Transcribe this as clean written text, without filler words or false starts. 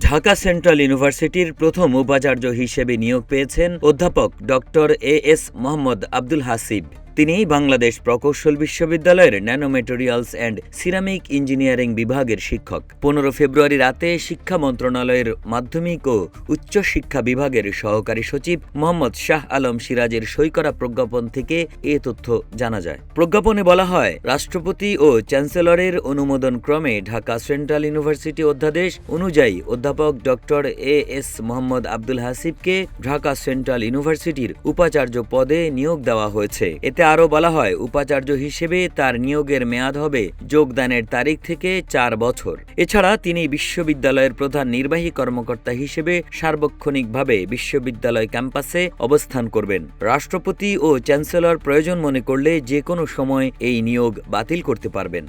Dhaka central ইউনিভার্সিটির প্রথম উপাচার্য হিসেবে নিয়োগ পেয়েছেন অধ্যাপক ড.এ.এস. মোহাম্মদ আব্দুল হাসিব। তিনি বাংলাদেশ প্রকৌশল বিশ্ববিদ্যালয়ের ন্যানোমেটেরিয়ালস অ্যান্ড সিরামিক ইঞ্জিনিয়ারিং বিভাগের শিক্ষক। 15 ফেব্রুয়ারি রাতে শিক্ষা মন্ত্রণালয়ের মাধ্যমিক ও উচ্চ শিক্ষা বিভাগের সহকারী সচিব মোহাম্মদ শাহ আলম সিরাজের সই করা প্রজ্ঞাপন থেকে এ তথ্য জানা যায়। প্রজ্ঞাপনে বলা হয়, রাষ্ট্রপতি ও চ্যান্সেলরের অনুমোদন ক্রমে ঢাকা সেন্ট্রাল ইউনিভার্সিটি অধ্যাদেশ অনুযায়ী অধ্যাপক ড.এ.এস. মোহাম্মদ আব্দুল হাসিবকে ঢাকা সেন্ট্রাল ইউনিভার্সিটির উপাচার্য পদে নিয়োগ দেওয়া হয়েছে। এতে আরও বলা হয়, উপাচার্য হিসেবে তার নিয়োগের মেয়াদ হবে যোগদানের তারিখ থেকে 4 বছর। এছাড়া তিনি বিশ্ববিদ্যালয়ের প্রধান নির্বাহী কর্মকর্তা হিসেবে সার্বক্ষণিকভাবে বিশ্ববিদ্যালয় ক্যাম্পাসে অবস্থান করবেন। রাষ্ট্রপতি ও চ্যান্সেলর প্রয়োজন মনে করলে যে কোনো সময় এই নিয়োগ বাতিল করতে পারবেন।